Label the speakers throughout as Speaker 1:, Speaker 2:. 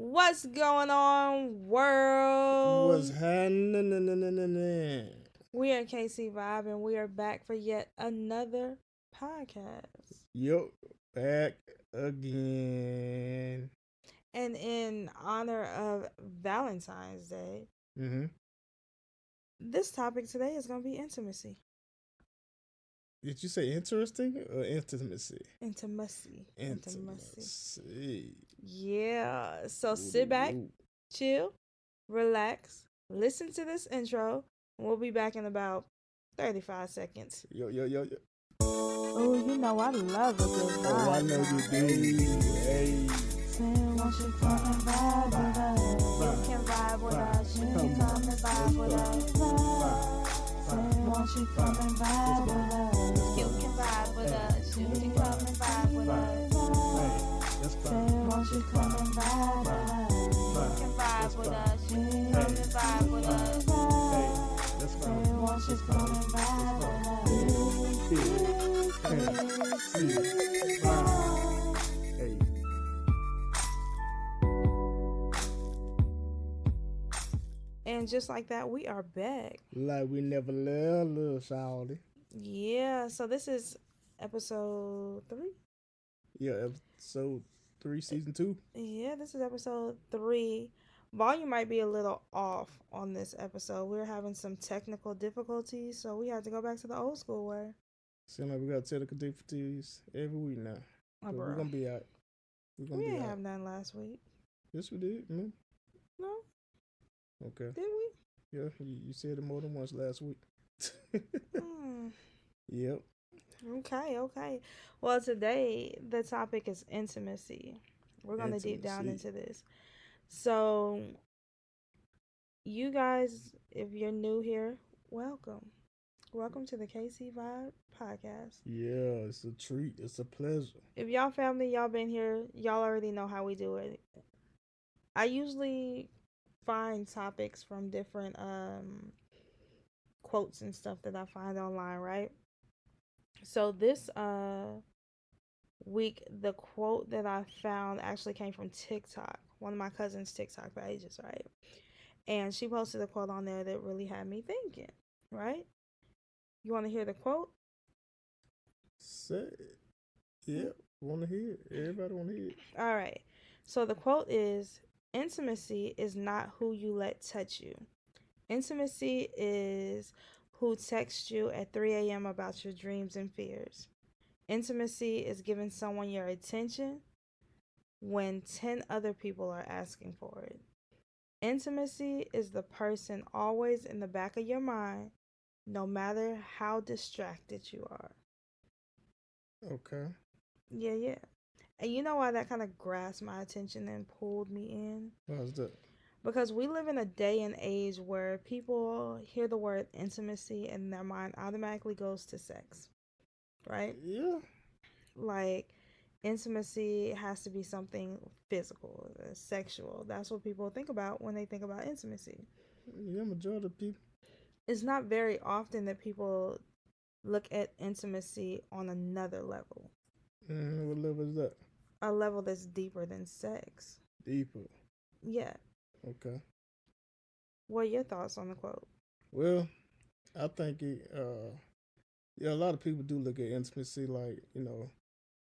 Speaker 1: What's going on,
Speaker 2: Was
Speaker 1: world?
Speaker 2: happening?
Speaker 1: We are KC Vibe and we are back for yet another podcast.
Speaker 2: Yo, back again.
Speaker 1: And in honor of Valentine's Day,
Speaker 2: Mm-hmm.
Speaker 1: this topic today is going to be intimacy.
Speaker 2: Did you say interesting or intimacy?
Speaker 1: Intimacy. Intimacy.
Speaker 2: Intimacy.
Speaker 1: Yeah. So
Speaker 2: Woody
Speaker 1: sit back,
Speaker 2: woo.
Speaker 1: chill, relax, listen to this intro, and we'll be back in about 35 seconds.
Speaker 2: Yo.
Speaker 1: Oh, you know I love a good
Speaker 2: Oh, I
Speaker 1: vibe
Speaker 2: know you
Speaker 1: now.
Speaker 2: do. Hey.
Speaker 1: Say, won't you come and vibe with us? You can vibe with us. You can come and vibe with us. Say, won't you come and vibe with us? You can vibe with us. You can come and vibe with us. Say, won't you come and vibe with us? You can vibe with us. You can come and vibe with us. Say, won't you come and vibe with us?
Speaker 2: Hey.
Speaker 1: And just like that, we are back.
Speaker 2: Like we never left, little shawty.
Speaker 1: Yeah, so this is episode 3.
Speaker 2: Yeah, episode 3, season 2.
Speaker 1: Yeah, this is episode 3. Volume might be a little off on this episode. We're having some technical difficulties, so we had to go back to the old school way.
Speaker 2: Seems like we got technical difficulties every week now.
Speaker 1: Oh,
Speaker 2: But we're
Speaker 1: bro.
Speaker 2: gonna be out. We're gonna
Speaker 1: We
Speaker 2: be
Speaker 1: didn't
Speaker 2: out.
Speaker 1: have none last week.
Speaker 2: Yes, we did.
Speaker 1: No,
Speaker 2: Okay.
Speaker 1: did we?
Speaker 2: Yeah, you said it more than once last week.
Speaker 1: Hmm.
Speaker 2: Yep.
Speaker 1: Okay. Well, today the topic is intimacy. We're going to deep down
Speaker 2: Intimacy.
Speaker 1: into this. So, you guys, if you're new here, welcome. Welcome to the KC Vibe podcast.
Speaker 2: Yeah, it's a treat. It's a pleasure.
Speaker 1: If y'all family, y'all been here, y'all already know how we do it. I usually find topics from different quotes and stuff that I find online, right? So this week the quote that I found actually came from TikTok, one of my cousin's TikTok pages, right? And she posted a quote on there that really had me thinking, right? You want to hear the quote?
Speaker 2: Say it. Yep. Wanna hear it. Everybody wanna hear it.
Speaker 1: All right. So the quote is, intimacy is not who you let touch you. Intimacy is who texts you at 3 a.m. about your dreams and fears. Intimacy is giving someone your attention when 10 other people are asking for it. Intimacy is the person always in the back of your mind, no matter how distracted you are.
Speaker 2: Okay.
Speaker 1: Yeah. And you know why that kind of grasped my attention and pulled me in?
Speaker 2: How's that?
Speaker 1: Because we live in a day and age where people hear the word intimacy and their mind automatically goes to sex, right?
Speaker 2: Yeah.
Speaker 1: Like, intimacy has to be something physical, sexual. That's what people think about when they think about intimacy.
Speaker 2: Yeah, majority of people.
Speaker 1: It's not very often that people look at intimacy on another level,
Speaker 2: What level is that?
Speaker 1: a level that's deeper than sex.
Speaker 2: Deeper.
Speaker 1: Yeah.
Speaker 2: Okay.
Speaker 1: What are your thoughts on the quote?
Speaker 2: Well, I think it yeah, a lot of people do look at intimacy like,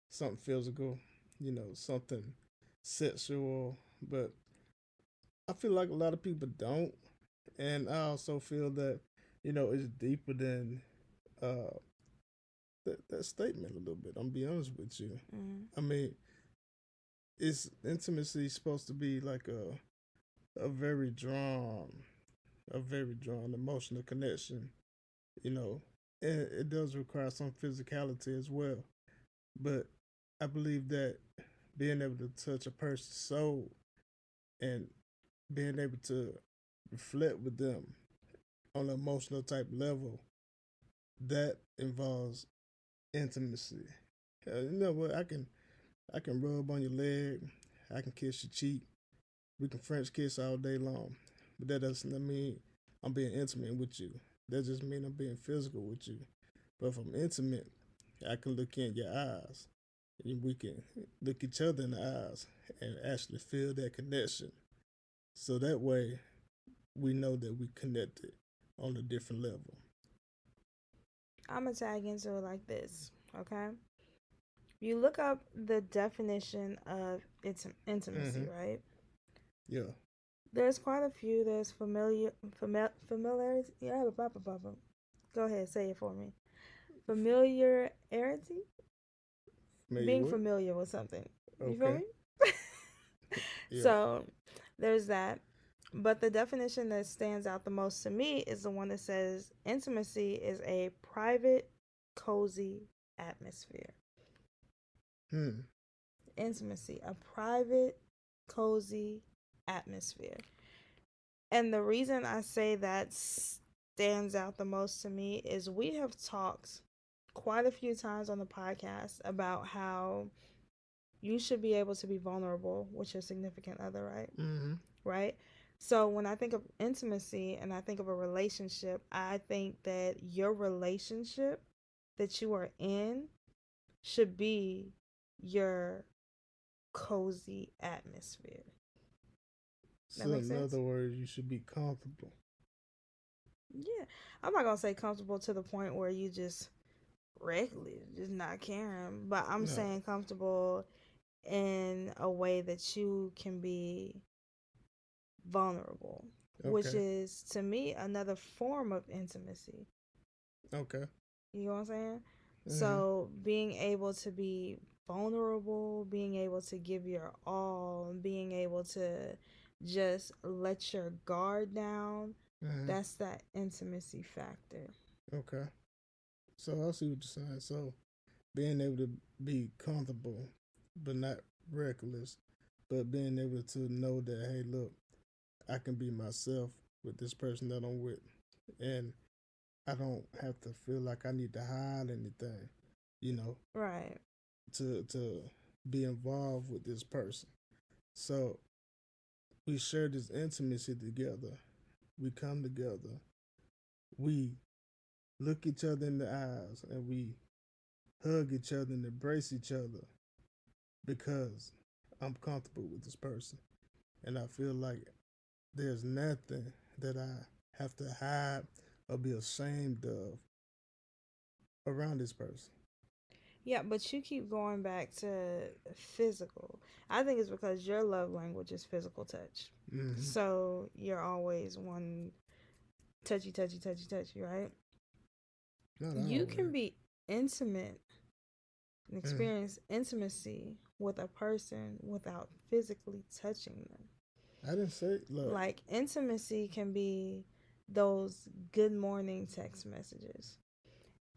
Speaker 2: something physical, something sexual, but I feel like a lot of people don't. And I also feel that, it's deeper than uh that statement a little bit. I'm be honest with you.
Speaker 1: Mm-hmm.
Speaker 2: I mean, it's intimacy supposed to be like a very drawn, emotional connection, you know. And it does require some physicality as well. But I believe that being able to touch a person's soul and being able to reflect with them on an emotional type level, that involves intimacy. You know what? I can rub on your leg, I can kiss your cheek, we can French kiss all day long, but that doesn't mean I'm being intimate with you. That just means I'm being physical with you. But if I'm intimate, I can look in your eyes. and we can look each other in the eyes and actually feel that connection. So that way, we know that we connected on a different level.
Speaker 1: I'm gonna tag into it like this, okay? You look up the definition of intimacy,
Speaker 2: Mm-hmm.
Speaker 1: right?
Speaker 2: Yeah.
Speaker 1: There's quite a few. There's familiarity. Yeah, blah, blah, blah, blah. Go ahead, say it for me. Familiarity,
Speaker 2: Maybe
Speaker 1: being
Speaker 2: what?
Speaker 1: familiar with something. You feel
Speaker 2: Okay.
Speaker 1: me?
Speaker 2: Yeah.
Speaker 1: So there's that. But the definition that stands out the most to me is the one that says intimacy is a private, cozy atmosphere.
Speaker 2: Hmm.
Speaker 1: Intimacy, a private, cozy atmosphere. And the reason I say that stands out the most to me is we have talked quite a few times on the podcast about how you should be able to be vulnerable with your significant other, right?
Speaker 2: Mm-hmm.
Speaker 1: Right? So when I think of intimacy and I think of a relationship, I think that your relationship that you are in should be your cozy atmosphere. That
Speaker 2: So
Speaker 1: makes
Speaker 2: in
Speaker 1: sense?
Speaker 2: other words, you should be comfortable.
Speaker 1: Yeah. I'm not going to say comfortable to the point where you just reckless, just not caring, but I'm
Speaker 2: No.
Speaker 1: saying comfortable in a way that you can be vulnerable, which
Speaker 2: Okay.
Speaker 1: is to me another form of intimacy.
Speaker 2: Okay.
Speaker 1: You know what I'm saying?
Speaker 2: Mm-hmm.
Speaker 1: So being able to be vulnerable, being able to give your all, and being able to just let your guard down,
Speaker 2: Mm-hmm.
Speaker 1: that's that intimacy factor.
Speaker 2: Okay. So I see what you're saying. So being able to be comfortable, but not reckless, but being able to know that, hey, look, I can be myself with this person that I'm with, and I don't have to feel like I need to hide anything, you know,
Speaker 1: Right.
Speaker 2: to be involved with this person. So we share this intimacy together. We come together. We look each other in the eyes, and we hug each other and embrace each other because I'm comfortable with this person, and I feel like there's nothing that I have to hide or be ashamed of around this person.
Speaker 1: Yeah, but you keep going back to physical. I think it's because your love language is physical touch.
Speaker 2: Mm-hmm.
Speaker 1: So you're always one touchy, touchy, touchy, touchy, right?
Speaker 2: Not
Speaker 1: You can
Speaker 2: always.
Speaker 1: be intimate and
Speaker 2: Mm-hmm.
Speaker 1: experience intimacy with a person without physically touching them.
Speaker 2: I didn't say look.
Speaker 1: Like, intimacy can be those good morning text messages.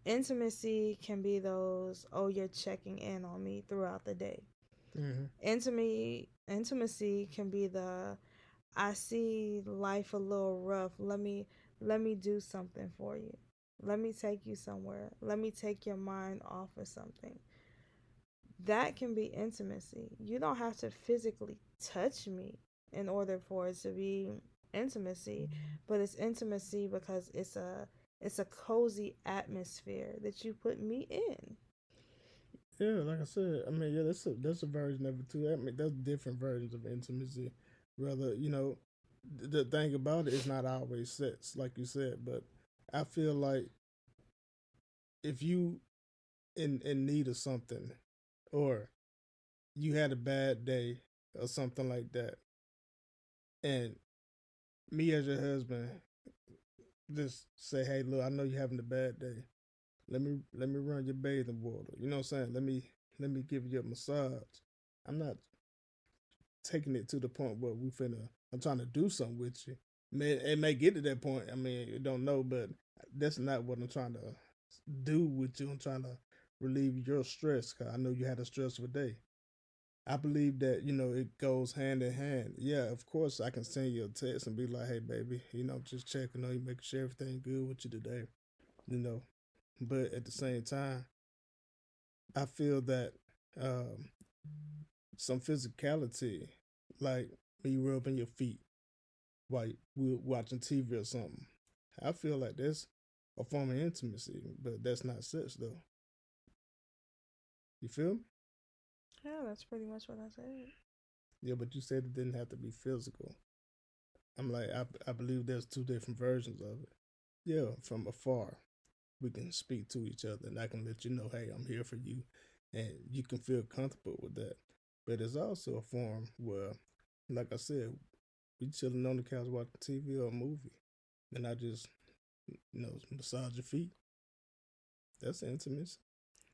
Speaker 1: Intimacy can be those, oh, you're checking in on me throughout the day.
Speaker 2: Mm-hmm.
Speaker 1: Intimacy can be the, I see life a little rough. Let me do something for you. Let me take you somewhere. Let me take your mind off of something. That can be intimacy. You don't have to physically touch me in order for it to be intimacy, but it's intimacy because it's a cozy atmosphere that you put me in.
Speaker 2: Yeah, like I said, I mean, yeah, that's a version of it too. I mean, that's different versions of intimacy. Rather, the thing about it is not always sex, like you said, but I feel like if you in need of something, or you had a bad day or something like that, and me as your husband just say, hey, look, I know you're having a bad day. Let me run your bathing water. You know what I'm saying? Let me give you a massage. I'm not taking it to the point where I'm trying to do something with you. It may get to that point. I mean, you don't know, but that's not what I'm trying to do with you. I'm trying to relieve your stress because I know you had a stressful day. I believe that it goes hand in hand. Yeah, of course I can send you a text and be like, "Hey, baby, just checking on you, making sure everything good with you today." You know, but at the same time, I feel that um, some physicality, like me rubbing your feet while we're watching TV or something, I feel like that's a form of intimacy, but that's not sex though. You feel me?
Speaker 1: Yeah, that's pretty much what I said.
Speaker 2: Yeah, but you said it didn't have to be physical. I'm like, I believe there's two different versions of it. Yeah, from afar, we can speak to each other, and I can let you know, hey, I'm here for you, and you can feel comfortable with that. But it's also a form where, like I said, we chilling on the couch watching TV or a movie, and I just, massage your feet. That's intimacy.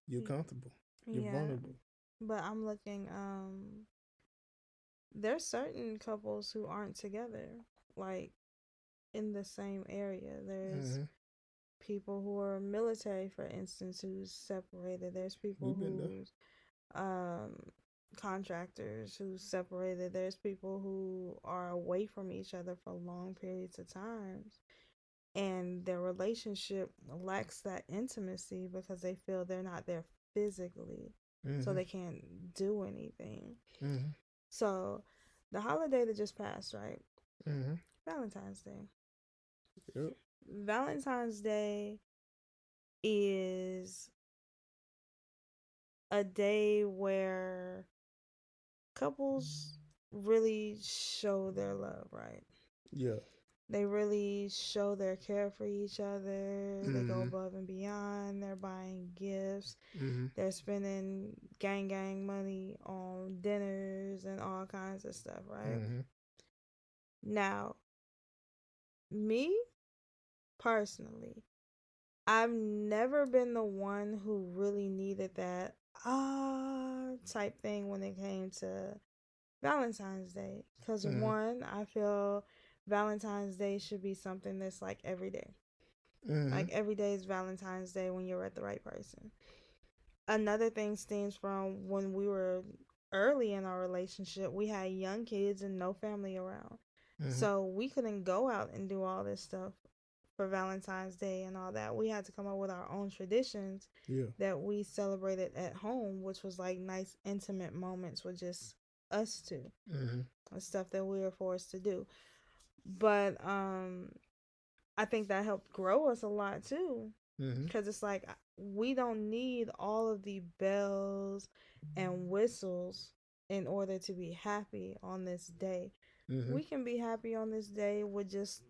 Speaker 2: You're comfortable. You're
Speaker 1: Yeah,
Speaker 2: vulnerable.
Speaker 1: but I'm looking. There's certain couples who aren't together, like in the same area. There's
Speaker 2: Mm-hmm.
Speaker 1: people who are military, for instance, who's separated. There's people
Speaker 2: We've been there.
Speaker 1: who's um, contractors who's separated. There's people who are away from each other for long periods of times, and their relationship lacks that intimacy because they feel they're not there physically, so
Speaker 2: Mm-hmm.
Speaker 1: they can't do anything.
Speaker 2: Mm-hmm.
Speaker 1: So, the holiday that just passed, right?
Speaker 2: Mm-hmm.
Speaker 1: Valentine's Day.
Speaker 2: Yep.
Speaker 1: Valentine's Day is a day where couples really show their love, right?
Speaker 2: Yeah.
Speaker 1: They really show their care for each other. They go
Speaker 2: Mm-hmm.
Speaker 1: above and beyond. They're buying gifts.
Speaker 2: Mm-hmm.
Speaker 1: They're spending gang money on dinners and all kinds of stuff, right?
Speaker 2: Mm-hmm.
Speaker 1: Now, me personally, I've never been the one who really needed that type thing when it came to Valentine's Day. Because
Speaker 2: Mm-hmm.
Speaker 1: one, I feel Valentine's Day should be something that's like every day.
Speaker 2: Mm-hmm.
Speaker 1: Like every day is Valentine's Day when you're with the right person. Another thing stems from when we were early in our relationship, we had young kids and no family around.
Speaker 2: Mm-hmm.
Speaker 1: So we couldn't go out and do all this stuff for Valentine's Day and all that. We had to come up with our own traditions
Speaker 2: Yeah.
Speaker 1: that we celebrated at home, which was like nice, intimate moments with just us two
Speaker 2: Mm-hmm.
Speaker 1: and stuff that we were forced to do. But I think that helped grow us a lot too.
Speaker 2: Mm-hmm.
Speaker 1: Because it's like we don't need all of the bells and whistles in order to be happy on this day.
Speaker 2: Mm-hmm.
Speaker 1: We can be happy on this day with just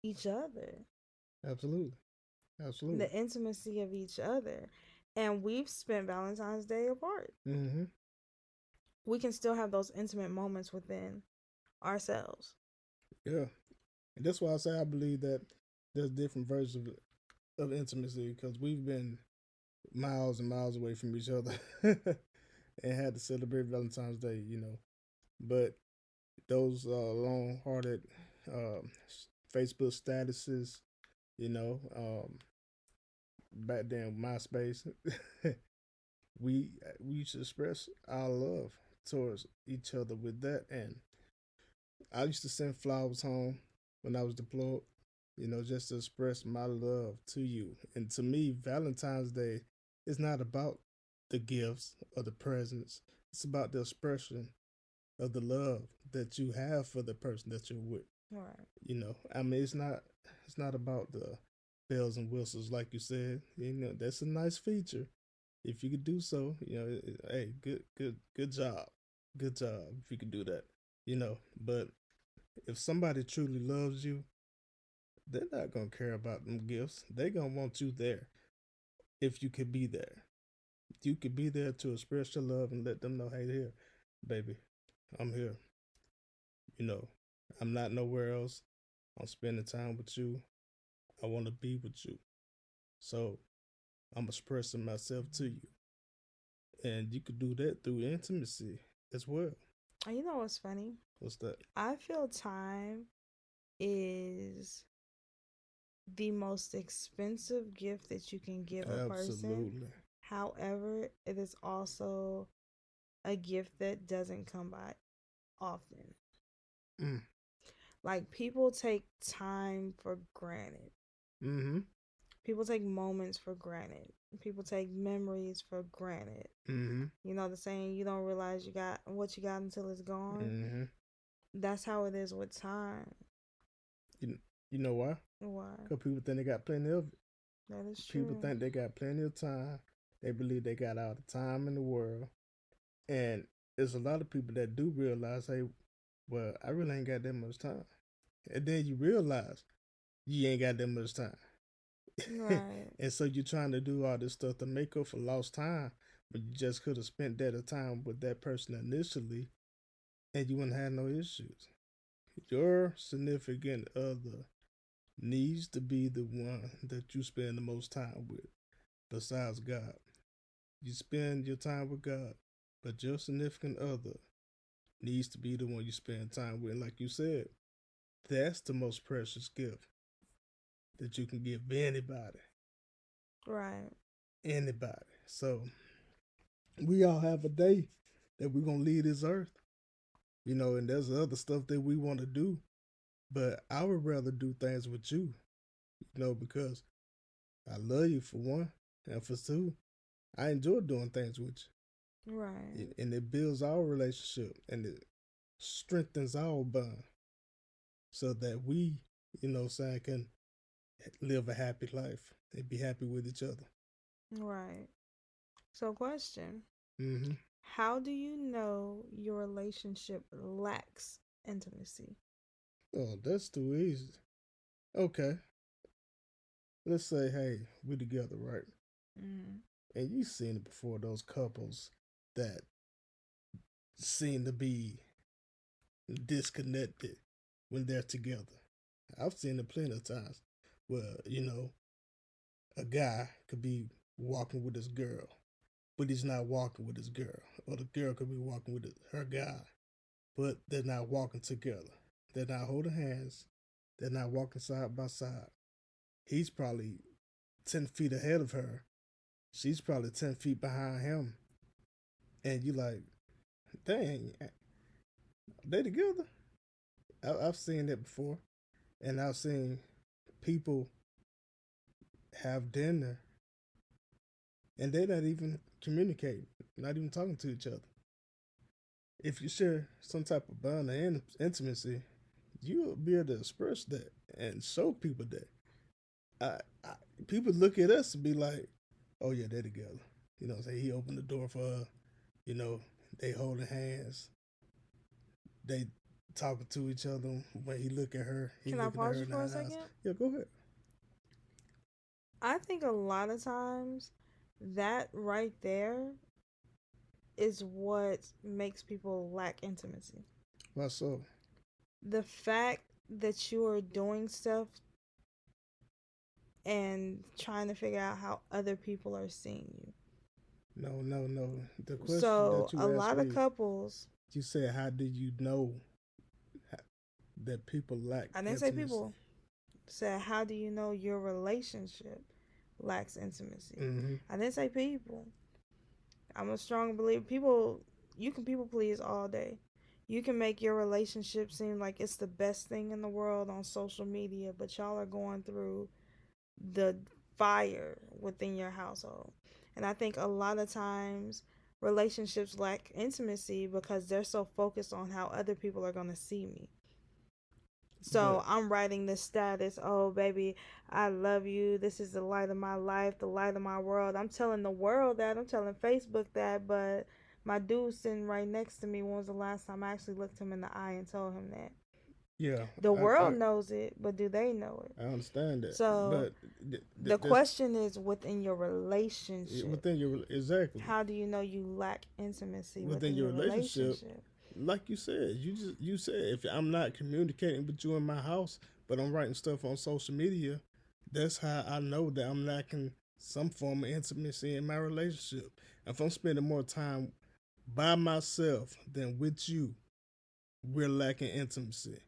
Speaker 1: each other,
Speaker 2: Absolutely. Absolutely.
Speaker 1: the intimacy of each other. And we've spent Valentine's Day apart.
Speaker 2: Mm-hmm.
Speaker 1: We can still have those intimate moments within ourselves.
Speaker 2: Yeah. And that's why I say I believe that there's different versions of intimacy because we've been miles and miles away from each other and had to celebrate Valentine's Day, But those long-hearted um, Facebook statuses, back then MySpace, we used to express our love towards each other with that, and I used to send flowers home when I was deployed, just to express my love to you. And to me, Valentine's Day is not about the gifts or the presents. It's about the expression of the love that you have for the person that you're with.
Speaker 1: Right.
Speaker 2: I mean, it's not about the bells and whistles like you said. That's a nice feature. If you could do so, hey, good job, good job. If you could do that, But if somebody truly loves you, they're not gonna care about them gifts. They're gonna want you there. If you could be there, you could be there to express your love and let them know, hey, here, baby, I'm here. You know, I'm not nowhere else. I'm spending time with you. I want to be with you. So I'm expressing myself to you. And you could do that through intimacy as well.
Speaker 1: And you know what's funny?
Speaker 2: What's that?
Speaker 1: I feel time is the most expensive gift that you can give a person.
Speaker 2: Absolutely.
Speaker 1: However, it is also a gift that doesn't come by often.
Speaker 2: Mm.
Speaker 1: Like people take time for granted.
Speaker 2: Mm-hmm.
Speaker 1: People take moments for granted. People take memories for granted.
Speaker 2: Mm-hmm.
Speaker 1: You know the saying, you don't realize you got what you got until it's gone.
Speaker 2: Mm-hmm.
Speaker 1: That's how it is with time.
Speaker 2: You, you know why?
Speaker 1: Why?
Speaker 2: Because people think they got plenty of it.
Speaker 1: That is
Speaker 2: People
Speaker 1: true.
Speaker 2: think they got plenty of time. They believe they got all the time in the world. And there's a lot of people that do realize, hey, well, I really ain't got that much time. And then you realize you ain't got that much time.
Speaker 1: Right.
Speaker 2: And so you're trying to do all this stuff to make up for lost time, but you just could have spent that time with that person initially and you wouldn't have no issues. Your significant other needs to be the one that you spend the most time with besides God. You spend your time with God, but your significant other needs to be the one you spend time with. Like you said, that's the most precious gift that you can give anybody.
Speaker 1: Right.
Speaker 2: Anybody. So we all have a day that we're gonna leave this earth. And there's other stuff that we want to do. But I would rather do things with because I love you for one. And for two, I enjoy doing things with
Speaker 1: Right.
Speaker 2: you. And it builds our relationship and it strengthens our bond so that we, can live a happy life and be happy with each other.
Speaker 1: Right. So, question:
Speaker 2: Mm-hmm.
Speaker 1: how do you know your relationship lacks intimacy?
Speaker 2: Oh, that's too easy. Okay, let's say, hey, we together, right?
Speaker 1: Mm-hmm.
Speaker 2: And you've seen it before, those couples that seem to be disconnected when they're together. I've seen it plenty of times where, a guy could be walking with his girl, but he's not walking with his girl. Or the girl could be walking with her guy, but they're not walking together. They're not holding hands. They're not walking side by side. He's probably 10 feet ahead of her. She's probably 10 feet behind him. And you like, dang, they together? I've seen that before. And I've seen people have dinner and they're not even communicating, not even talking to each other. If you share some type of bond and intimacy, you'll be able to express that and show people that. I people look at us and be like, "Oh yeah, they're together." Say he opened the door for her. You know, they holding hands. They talking to each other. When he look at her, he
Speaker 1: Can I
Speaker 2: looking at
Speaker 1: pause
Speaker 2: her
Speaker 1: you
Speaker 2: in the
Speaker 1: for a
Speaker 2: eyes.
Speaker 1: second?
Speaker 2: Yeah, go ahead.
Speaker 1: I think a lot of times that right there is what makes people lack intimacy.
Speaker 2: Why so?
Speaker 1: The fact that you are doing stuff and trying to figure out how other people are seeing you.
Speaker 2: No, no, no. The question
Speaker 1: So,
Speaker 2: that
Speaker 1: a
Speaker 2: you asked
Speaker 1: lot of
Speaker 2: me,
Speaker 1: couples,
Speaker 2: you said, "How do you know that people lack
Speaker 1: I didn't say
Speaker 2: intimacy?"
Speaker 1: people, said, how do you know your relationship lacks intimacy?
Speaker 2: Mm-hmm.
Speaker 1: I didn't say people. I'm a strong believer. People, you can people please all day. You can make your relationship seem like it's the best thing in the world on social media, but y'all are going through the fire within your household. And I think a lot of times relationships lack intimacy because they're so focused on how other people are going to see me. So
Speaker 2: But
Speaker 1: I'm writing this status, oh baby, I love you. This is the light of my life, the light of my world. I'm telling the world that, I'm telling Facebook that, but my dude sitting right next to me, when was the last time I actually looked him in the eye and told him that?
Speaker 2: yeah,
Speaker 1: The
Speaker 2: I
Speaker 1: world
Speaker 2: I,
Speaker 1: knows it, but do they know it?
Speaker 2: I understand that.
Speaker 1: So
Speaker 2: But
Speaker 1: the
Speaker 2: there's
Speaker 1: question is, within your relationship,
Speaker 2: within your exactly
Speaker 1: how do you know you lack intimacy
Speaker 2: within
Speaker 1: within
Speaker 2: your
Speaker 1: your
Speaker 2: relationship,
Speaker 1: relationship?
Speaker 2: like you said, you said if I'm not communicating with you in my house, but I'm writing stuff on social media, that's how I know that I'm lacking some form of intimacy in my relationship. If I'm spending more time by myself than with you, we're lacking intimacy.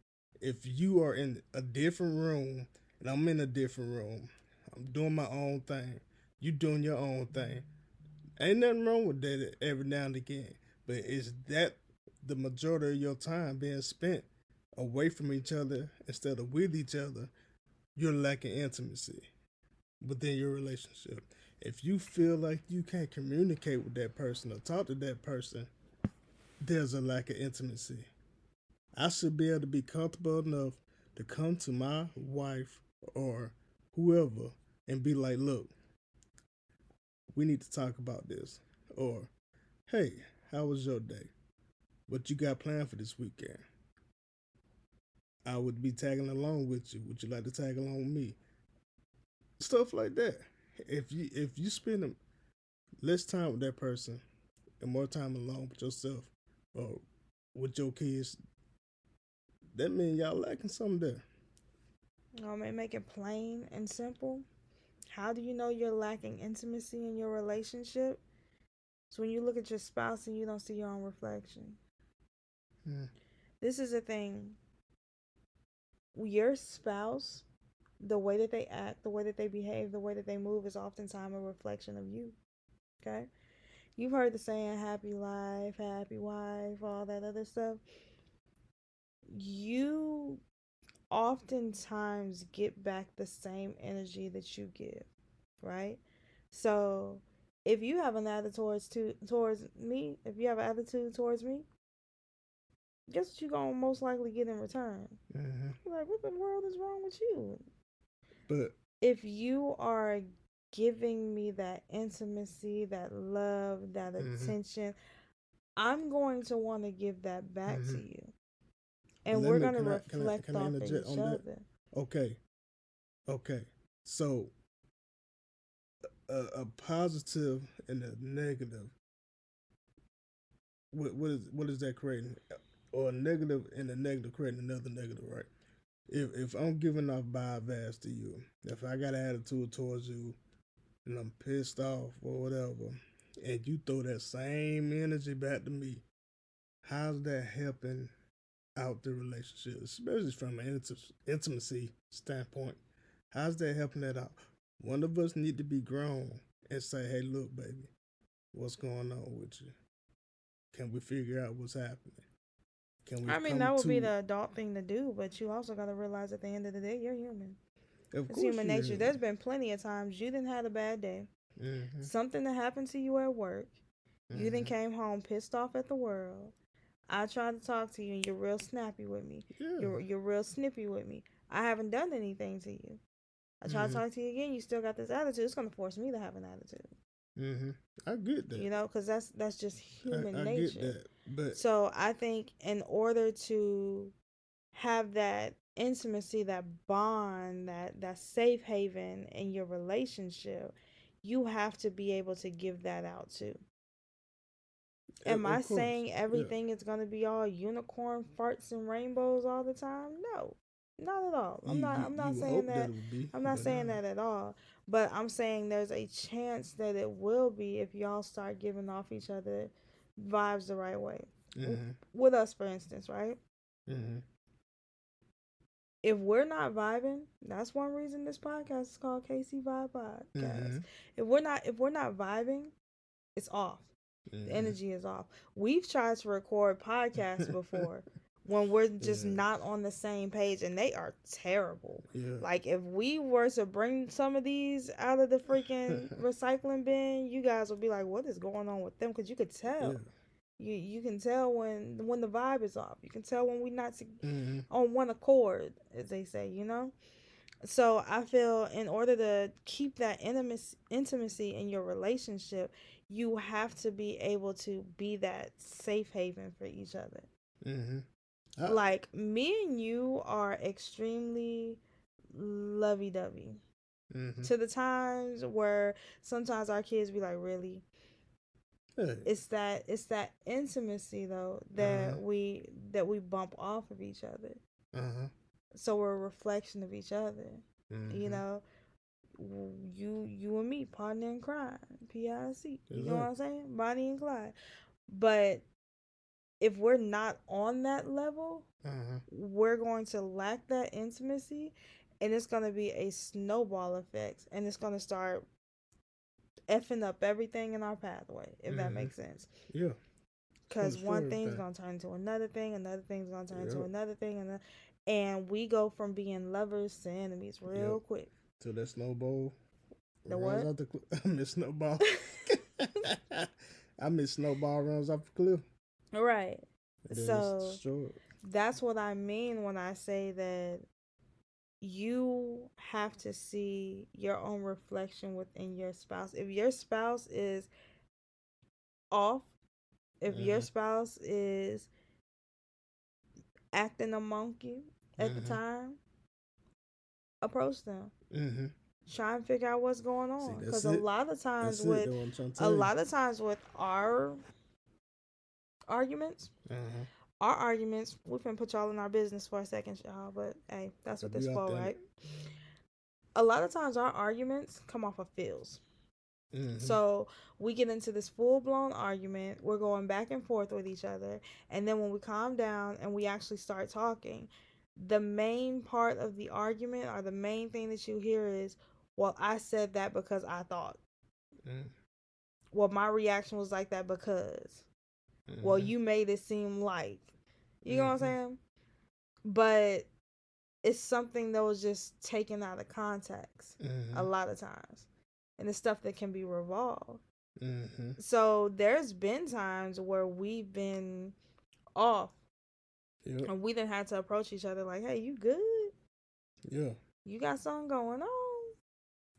Speaker 2: If you are in a different room and I'm in a different room, I'm doing my own thing, you doing your own thing. Ain't nothing wrong with that every now and again. But is that the majority of your time being spent away from each other instead of with each other? You're lacking intimacy within your relationship. If you feel like you can't communicate with that person or talk to that person, there's a lack of intimacy. I should be able to be comfortable enough to come to my wife or whoever and be like, look, we need to talk about this. Or, hey, How was your day? What you got planned for this weekend? I would be tagging along with you. Would you like to tag along with me? Stuff like that. If you spend less time with that person and more time alone with yourself or with your kids, that means y'all lacking something there.
Speaker 1: Make it plain and simple. How do you know you're lacking intimacy in your relationship? So when you look at your spouse and you don't see your own reflection.
Speaker 2: Mm,
Speaker 1: This is a thing. Your spouse, the way that they act, the way that they behave, the way that they move is oftentimes a reflection of you. Okay? You've heard the saying happy life, happy wife, all that other stuff. You oftentimes get back the same energy that you give, right? So if you have an attitude towards me, if you have an attitude towards me, guess what you're gonna most likely get in return?
Speaker 2: mm-hmm.
Speaker 1: Like, what the world is wrong with you?
Speaker 2: But
Speaker 1: If you are giving me that intimacy, that love, that
Speaker 2: mm-hmm.
Speaker 1: attention, I'm going to want to give that back
Speaker 2: Mm-hmm.
Speaker 1: to you.
Speaker 2: But
Speaker 1: And
Speaker 2: let
Speaker 1: we're
Speaker 2: me
Speaker 1: going to reflect
Speaker 2: can I
Speaker 1: off of
Speaker 2: interject
Speaker 1: each
Speaker 2: on that?
Speaker 1: other.
Speaker 2: Okay, okay. So a positive and a negative. What is that creating? Or a negative and a negative creating another negative, right? If I'm giving off bad vibes to you, if I got an attitude towards you and I'm pissed off or whatever, and you throw that same energy back to me, how's that helping out the relationship, especially from an intimacy standpoint? How's that helping that out? One of us need to be grown and say, "Hey, look, baby, what's going on with you? Can we figure out what's happening? Can we
Speaker 1: I mean,
Speaker 2: come
Speaker 1: that would be
Speaker 2: to?"
Speaker 1: the adult thing to do, but you also got to realize at the end of the day, you're human.
Speaker 2: Of
Speaker 1: It's
Speaker 2: course
Speaker 1: human
Speaker 2: you're
Speaker 1: nature. There's
Speaker 2: human.
Speaker 1: been plenty of times you didn't had a bad day.
Speaker 2: Mm-hmm.
Speaker 1: Something that happened to you at work. You then
Speaker 2: Mm-hmm.
Speaker 1: came home pissed off at the world. I tried to talk to you and you're real snappy with me.
Speaker 2: Yeah.
Speaker 1: You're real snippy with me. I haven't done anything to you. I try to
Speaker 2: Mm-hmm.
Speaker 1: talk to you again. You still got this attitude. It's gonna force me to have an attitude.
Speaker 2: Mm-hmm. I get that.
Speaker 1: Because that's just human
Speaker 2: I get
Speaker 1: nature.
Speaker 2: that. But
Speaker 1: So I think in order to have that intimacy, that bond, that safe haven in your relationship, you have to be able to give that out too. Am I
Speaker 2: of course,
Speaker 1: saying
Speaker 2: yeah.
Speaker 1: everything is going to be all unicorn farts and rainbows all the time? No. Not at all.
Speaker 2: You you
Speaker 1: I'm not
Speaker 2: you
Speaker 1: saying
Speaker 2: hope that
Speaker 1: that.
Speaker 2: it would be,
Speaker 1: I'm not
Speaker 2: but
Speaker 1: saying
Speaker 2: nah.
Speaker 1: that at all. But I'm saying there's a chance that it will be if y'all start giving off each other vibes the right way.
Speaker 2: Mm-hmm.
Speaker 1: With us, for instance, right?
Speaker 2: Mm-hmm.
Speaker 1: If we're not vibing, that's one reason this podcast is called KC Vibe
Speaker 2: Mm-hmm.
Speaker 1: Podcast. If we're not vibing, it's off. The
Speaker 2: Mm-hmm.
Speaker 1: energy is off. We've tried to record podcasts before when we're just
Speaker 2: Yeah.
Speaker 1: not on the same page, and they are terrible.
Speaker 2: Yeah.
Speaker 1: Like if we were to bring some of these out of the freaking recycling bin, you guys would be like, "What is going on with them?" Because you could
Speaker 2: Yeah.
Speaker 1: tell. You can tell when the vibe is off. You can tell when we're not
Speaker 2: Mm-hmm.
Speaker 1: on one accord, as they say. So I feel in order to keep that intimacy in your relationship, you have to be able to be that safe haven for each other.
Speaker 2: Mm-hmm. I,
Speaker 1: Like me and you are extremely lovey dovey
Speaker 2: mm-hmm.
Speaker 1: to the times where sometimes our kids be like, really?
Speaker 2: Hey.
Speaker 1: It's that intimacy though
Speaker 2: Uh-huh.
Speaker 1: that we bump off of each other.
Speaker 2: Uh-huh.
Speaker 1: So we're a reflection of each other. You
Speaker 2: Mm-hmm.
Speaker 1: know, you and me, partner in crime, PIC. You know what I'm
Speaker 2: Exactly.
Speaker 1: saying? Bonnie and Clyde. But if we're not on that level,
Speaker 2: Uh-huh.
Speaker 1: we're going to lack that intimacy, and it's going to be a snowball effect, and it's going to start effing up everything in our pathway, if that
Speaker 2: Mm-hmm.
Speaker 1: makes sense.
Speaker 2: Yeah. It's
Speaker 1: Because
Speaker 2: for
Speaker 1: one thing's
Speaker 2: everything.
Speaker 1: going to turn into another thing's going to turn into
Speaker 2: Yep.
Speaker 1: another thing, and we go from being lovers to enemies
Speaker 2: Yep.
Speaker 1: real quick.
Speaker 2: Till that snowball
Speaker 1: The
Speaker 2: runs
Speaker 1: what?
Speaker 2: off the cliff. I miss snowball. I miss snowball runs off the cliff.
Speaker 1: Right.
Speaker 2: And then it's
Speaker 1: So
Speaker 2: destroyed.
Speaker 1: that's what I mean when I say that you have to see your own reflection within your spouse. If your spouse is off, If your
Speaker 2: Mm-hmm.
Speaker 1: spouse is acting a monkey at the
Speaker 2: Mm-hmm.
Speaker 1: time, approach them.
Speaker 2: Mm-hmm.
Speaker 1: Try and figure out what's going
Speaker 2: See,
Speaker 1: on. Because
Speaker 2: that's it. That's it. That's what I'm trying to
Speaker 1: a
Speaker 2: tell you.
Speaker 1: lot of times with arguments,
Speaker 2: Uh-huh.
Speaker 1: our arguments, we can put y'all in our business for a second, y'all. But hey, that's what
Speaker 2: If
Speaker 1: this
Speaker 2: you out
Speaker 1: for,
Speaker 2: there.
Speaker 1: right? A lot of times our arguments come off of feels.
Speaker 2: Mm-hmm.
Speaker 1: So we get into this full blown argument. We're going back and forth with each other. And then when we calm down and we actually start talking, the main part of the argument or the main thing that you hear is, well, I said that because I thought.
Speaker 2: Mm-hmm.
Speaker 1: Well, my reaction was like that because. Well,
Speaker 2: Mm-hmm.
Speaker 1: you made it seem like. You know what I'm
Speaker 2: Mm-hmm.
Speaker 1: saying? But it's something that was just taken out of context a
Speaker 2: Mm-hmm.
Speaker 1: lot of times. And it's stuff that can be revolved.
Speaker 2: Mm-hmm.
Speaker 1: So there's been times where we've been off
Speaker 2: Yep.
Speaker 1: and we didn't have to approach each other like, hey, you good?
Speaker 2: Yeah.
Speaker 1: You got something going on?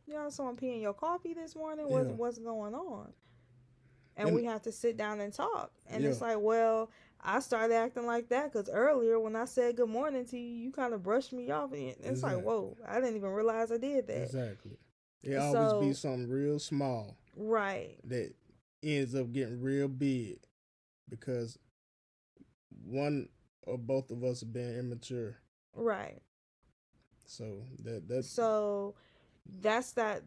Speaker 1: You got someone peeing your coffee this morning?
Speaker 2: Yeah.
Speaker 1: What's going on? And
Speaker 2: And
Speaker 1: we have to sit down and talk. And
Speaker 2: yeah.
Speaker 1: it's like, well, I started acting like that because earlier when I said good morning to you, you kind of brushed me off. And it's like,
Speaker 2: Exactly.
Speaker 1: whoa, I didn't even realize I did that.
Speaker 2: Exactly. It always be
Speaker 1: So,
Speaker 2: something real small
Speaker 1: right,
Speaker 2: that ends up getting real big because one or both of us have been immature.
Speaker 1: right.
Speaker 2: So that
Speaker 1: So that's that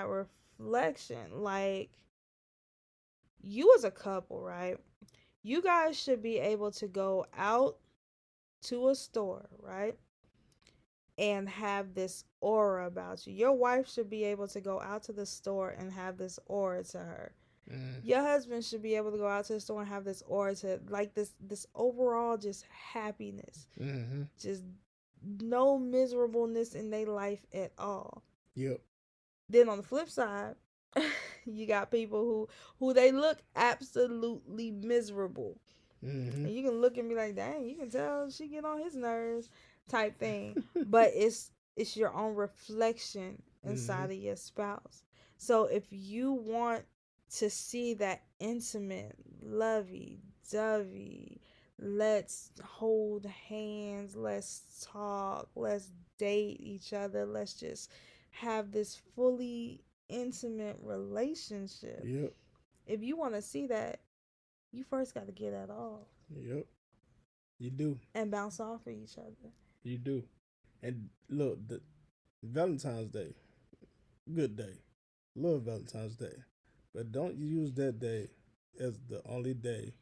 Speaker 1: reflection. Like, you as a couple, right? You guys should be able to go out to a store, right? And have this aura about you. Your wife should be able to go out to the store and have this aura to her.
Speaker 2: mm,
Speaker 1: Your husband should be able to go out to the store and have this aura to, like, this overall just happiness.
Speaker 2: mm-hmm.
Speaker 1: Just no miserableness in their life at all.
Speaker 2: Yep.
Speaker 1: Then on the flip side, you got people who they look absolutely miserable.
Speaker 2: Mm-hmm.
Speaker 1: And you can look and be like, dang, you can tell she get on his nerves type thing. But it's your own reflection
Speaker 2: mm-hmm.
Speaker 1: inside of your spouse. So if you want to see that intimate, lovey, dovey, let's hold hands, let's talk, let's date each other, let's just have this fully intimate relationship.
Speaker 2: Yep.
Speaker 1: If you want to see that, you first got to get that off
Speaker 2: Yep. You do.
Speaker 1: and bounce off of each other.
Speaker 2: You do. And look, the Valentine's Day, good day. Love Valentine's Day. But don't use that day as the only day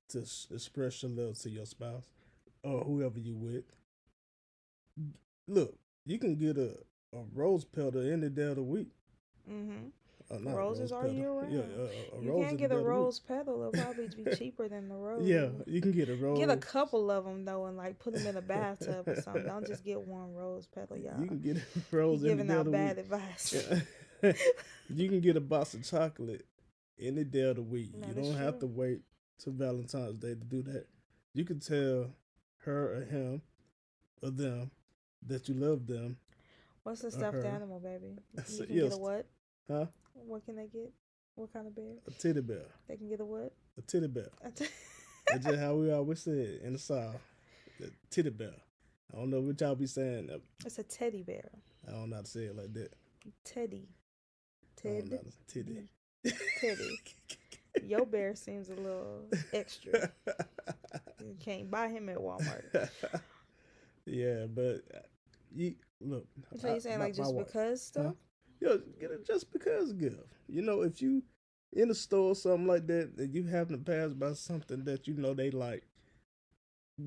Speaker 2: to express your love to your spouse or whoever you with. Look, you can get a rose petal any day of the week.
Speaker 1: Mm-hmm.
Speaker 2: Not a
Speaker 1: Roses
Speaker 2: rose
Speaker 1: are
Speaker 2: petal.
Speaker 1: year
Speaker 2: Yeah,
Speaker 1: round.
Speaker 2: a
Speaker 1: You
Speaker 2: rose
Speaker 1: can't
Speaker 2: any
Speaker 1: get
Speaker 2: day
Speaker 1: a
Speaker 2: of the week.
Speaker 1: rose petal. It'll probably be cheaper than the
Speaker 2: Yeah,
Speaker 1: rose.
Speaker 2: you can get a
Speaker 1: Get a
Speaker 2: rose.
Speaker 1: couple of them though, and like put them in a bathtub or something. Don't just get one rose petal,
Speaker 2: You
Speaker 1: y'all.
Speaker 2: can get a
Speaker 1: He
Speaker 2: rose any
Speaker 1: giving
Speaker 2: day of
Speaker 1: out
Speaker 2: the week.
Speaker 1: bad advice.
Speaker 2: You can get a box of chocolate any day of the week. You
Speaker 1: That is
Speaker 2: don't have
Speaker 1: true.
Speaker 2: to wait till Valentine's Day to do that. You can tell her or him or them that you love them
Speaker 1: What's the
Speaker 2: or
Speaker 1: stuffed
Speaker 2: her.
Speaker 1: animal, baby?
Speaker 2: So,
Speaker 1: You can get a
Speaker 2: yes,
Speaker 1: what?
Speaker 2: huh?
Speaker 1: What can they get? What kind of bear?
Speaker 2: A teddy bear.
Speaker 1: They can get a what?
Speaker 2: A teddy bear. That's just how we always say it in the South. The teddy bear. I don't know what y'all be saying.
Speaker 1: It's a teddy bear.
Speaker 2: I don't know how to say it like that.
Speaker 1: Teddy.
Speaker 2: I don't know
Speaker 1: Ted.
Speaker 2: how to teddy.
Speaker 1: Teddy. Your bear seems a little extra. You can't buy him at Walmart.
Speaker 2: Yeah, but you look.
Speaker 1: So you saying like
Speaker 2: my
Speaker 1: just
Speaker 2: wife,
Speaker 1: because
Speaker 2: huh?
Speaker 1: stuff?
Speaker 2: Yeah, get it just because gift. You know, if you in a store or something like that, and you happen to pass by something that you know they like,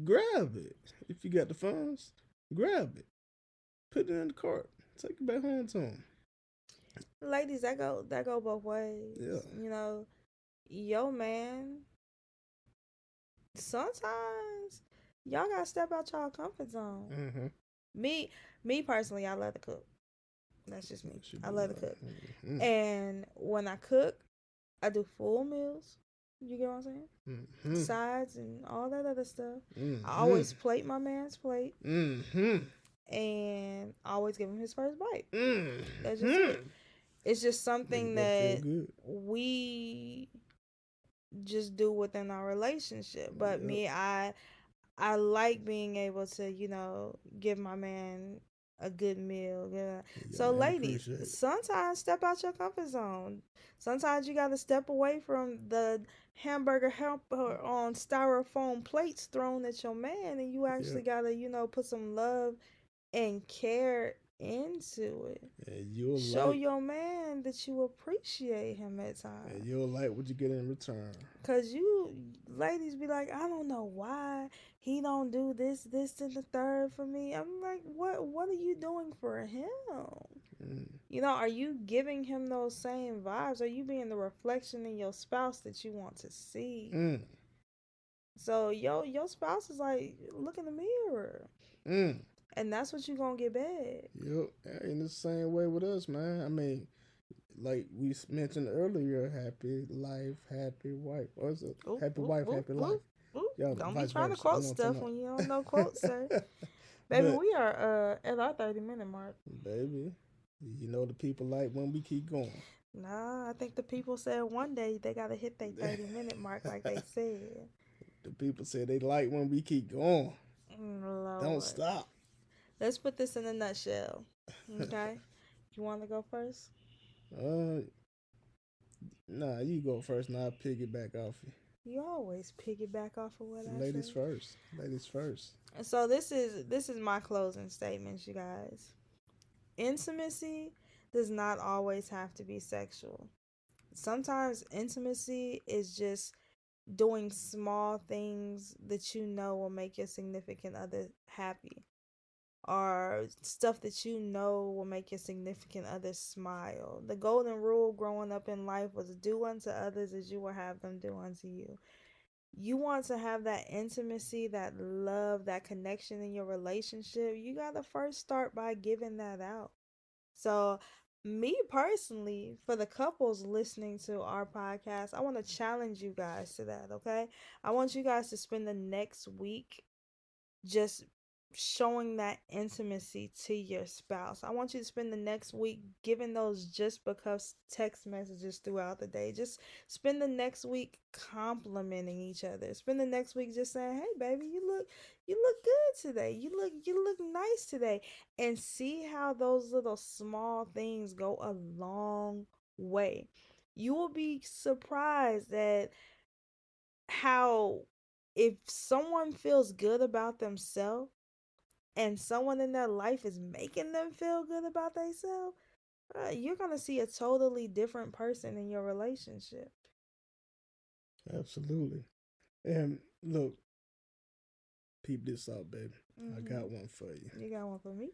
Speaker 2: grab it. If you got the funds, grab it. Put it in the cart. Take it back home to them.
Speaker 1: Ladies, that go both ways.
Speaker 2: Yeah.
Speaker 1: You know, yo man, sometimes y'all gotta step out y'all comfort zone.
Speaker 2: Mm-hmm.
Speaker 1: Me personally, I love to cook. That's just me.
Speaker 2: Should
Speaker 1: I
Speaker 2: be
Speaker 1: love to cook.
Speaker 2: Mm-hmm.
Speaker 1: And when I cook, I do full meals. You get what I'm saying?
Speaker 2: Mm-hmm.
Speaker 1: Sides and all that other stuff.
Speaker 2: Mm-hmm.
Speaker 1: I always plate my man's plate.
Speaker 2: Mm-hmm.
Speaker 1: And I always give him his first bite.
Speaker 2: Mm-hmm.
Speaker 1: That's just it. It's just something
Speaker 2: Make that feel
Speaker 1: that
Speaker 2: good.
Speaker 1: we just do within our relationship. But
Speaker 2: Yep.
Speaker 1: me, I like being able to, give my man a good meal. Yeah.
Speaker 2: Your
Speaker 1: So,
Speaker 2: man
Speaker 1: ladies,
Speaker 2: appreciate it.
Speaker 1: sometimes step out your comfort zone. Sometimes you got to step away from the hamburger helper on styrofoam plates thrown at your man, and you actually
Speaker 2: Yep.
Speaker 1: got to, put some love and care into it.
Speaker 2: And you'll
Speaker 1: Show
Speaker 2: like
Speaker 1: your man that you appreciate him at
Speaker 2: and
Speaker 1: times.
Speaker 2: you'll like what you get in return.
Speaker 1: Cause you ladies be like, I don't know why he don't do this, and the third for me. I'm like, what are you doing for him?
Speaker 2: Mm.
Speaker 1: Are you giving him those same vibes? Are you being the reflection in your spouse that you want to see?
Speaker 2: Mm.
Speaker 1: So your spouse is like, look in the mirror.
Speaker 2: Mm.
Speaker 1: And that's what you gonna get back.
Speaker 2: Yep. In the same way with us, man. I mean, like we mentioned earlier, happy life, happy wife. Or is it
Speaker 1: Oop,
Speaker 2: happy
Speaker 1: oop,
Speaker 2: wife,
Speaker 1: oop,
Speaker 2: happy life?
Speaker 1: oop, oop.
Speaker 2: Yeah,
Speaker 1: Don't be
Speaker 2: vice
Speaker 1: trying to
Speaker 2: versa. You
Speaker 1: quote
Speaker 2: know what I'm
Speaker 1: stuff
Speaker 2: talking
Speaker 1: when you don't know quotes, sir.
Speaker 2: about?
Speaker 1: Baby,
Speaker 2: But
Speaker 1: we are at our 30-minute mark.
Speaker 2: baby, you know the people like when we keep going.
Speaker 1: Nah, I think the people said one day they gotta hit their 30-minute mark like they said.
Speaker 2: The people say they like when we keep going. Don't
Speaker 1: Lord.
Speaker 2: stop.
Speaker 1: Let's put this in a nutshell. Okay? You wanna go first?
Speaker 2: uh, nah, you go first, and I'll piggyback off you.
Speaker 1: You always piggyback off of what I
Speaker 2: Ladies
Speaker 1: say.
Speaker 2: first. Ladies first.
Speaker 1: So this is my closing statements, you guys. Intimacy does not always have to be sexual. Sometimes intimacy is just doing small things that you know will make your significant other happy, or stuff that you know will make your significant other smile. The golden rule growing up in life was do unto others as you will have them do unto you. You want to have that intimacy, that love, that connection in your relationship, you got to first start by giving that out. So, me personally, for the couples listening to our podcast, I want to challenge you guys to that, okay? I want you guys to spend the next week just showing that intimacy to your spouse. I want you to spend the next week giving those just because text messages throughout the day. Just spend the next week complimenting each other. Spend the next week just saying, "Hey baby, you look good today. You look nice today." And see how those little small things go a long way. You will be surprised at how, if someone feels good about themselves and someone in their life is making them feel good about themselves, you're going to see a totally different person in your relationship.
Speaker 2: Absolutely. And look, peep this out, baby. I
Speaker 1: Mm-hmm.
Speaker 2: got one for you.
Speaker 1: You got one for me?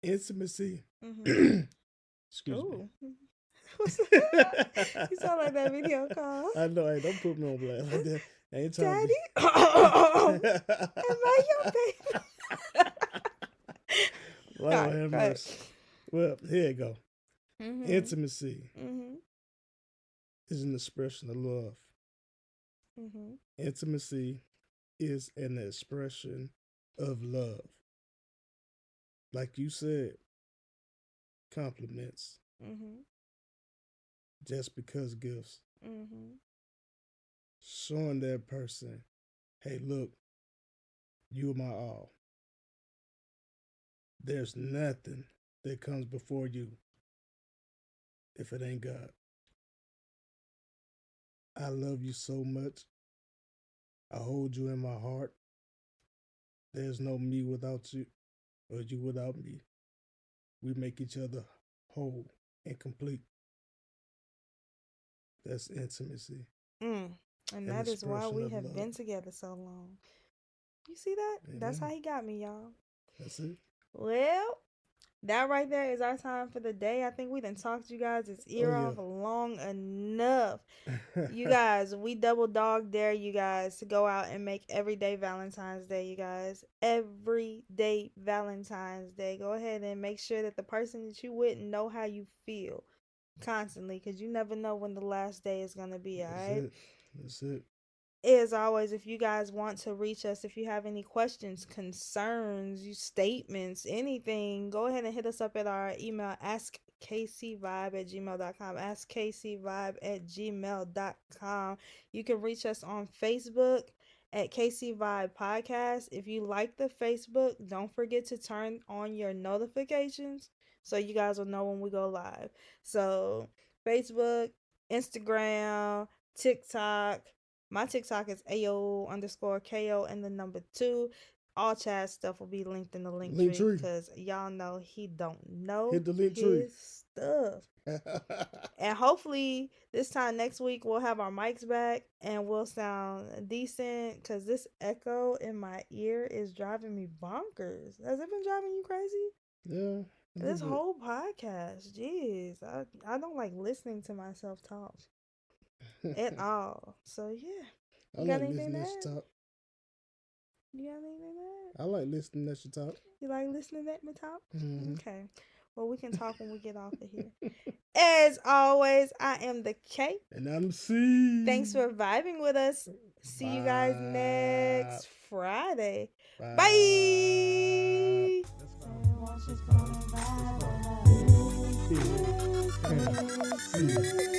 Speaker 2: Intimacy.
Speaker 1: Mm-hmm.
Speaker 2: Excuse me.
Speaker 1: Ooh. You sound like that video call.
Speaker 2: I know. Hey, don't put me on blast like that. I ain't trying to
Speaker 1: Daddy?
Speaker 2: be.
Speaker 1: Am I your baby? All
Speaker 2: Lord
Speaker 1: right,
Speaker 2: have
Speaker 1: go ahead.
Speaker 2: mercy. Well, here you go.
Speaker 1: Mm-hmm.
Speaker 2: Intimacy
Speaker 1: Mm-hmm.
Speaker 2: is an expression of love.
Speaker 1: Mm-hmm.
Speaker 2: Intimacy is an expression of love. Like you said, compliments,
Speaker 1: Mm-hmm.
Speaker 2: just because gifts.
Speaker 1: Mm-hmm.
Speaker 2: Showing that person, hey, look, you are my all. There's nothing that comes before you if it ain't God. I love you so much. I hold you in my heart. There's no me without you or you without me. We make each other whole and complete. That's intimacy,
Speaker 1: Mm. And
Speaker 2: an
Speaker 1: that is why
Speaker 2: expression
Speaker 1: we
Speaker 2: of
Speaker 1: have
Speaker 2: love.
Speaker 1: been together so long. You see that? That's how
Speaker 2: Amen.
Speaker 1: he got me, y'all.
Speaker 2: That's it.
Speaker 1: Well, that right there is our time for the day. I think we done talked you guys'
Speaker 2: Oh,
Speaker 1: ear
Speaker 2: yeah.
Speaker 1: off long enough. You guys, we double dog dare you guys to go out and make every day Valentine's Day, you guys. Every day Valentine's Day. Go ahead and make sure that the person that you with know how you feel constantly, because you never know when the last day is going to be, all
Speaker 2: That's
Speaker 1: right?
Speaker 2: it. That's it.
Speaker 1: As always, if you guys want to reach us, if you have any questions, concerns, statements, anything, go ahead and hit us up at our email, askkcvibe@gmail.com. Askkcvibe@gmail.com. You can reach us on Facebook at KC Vibe Podcast. If you like the Facebook, don't forget to turn on your notifications so you guys will know when we go live. So, Facebook, Instagram, TikTok. My TikTok is AO_KO and the number 2. All Chad stuff will be linked in the link
Speaker 2: Link
Speaker 1: tree
Speaker 2: tree.
Speaker 1: because y'all know he don't know
Speaker 2: Hit the link tree.
Speaker 1: his stuff. And hopefully this time next week we'll have our mics back and we'll sound decent because this echo in my ear is driving me bonkers. Has it been driving you crazy?
Speaker 2: Yeah.
Speaker 1: This whole podcast, jeez, I don't like listening to myself talk at all. So yeah,
Speaker 2: I
Speaker 1: you got
Speaker 2: like
Speaker 1: anything to
Speaker 2: listening at
Speaker 1: add?
Speaker 2: you talk.
Speaker 1: You got anything to add?
Speaker 2: I like listening at you talk.
Speaker 1: You like listening at me talk?
Speaker 2: Mm-hmm.
Speaker 1: Okay. Well, we can talk when we get off of here. As always, I am the K.
Speaker 2: And I'm C.
Speaker 1: Thanks for vibing with us. See you guys next Friday.
Speaker 2: Bye.
Speaker 1: Bye.
Speaker 2: Let's go.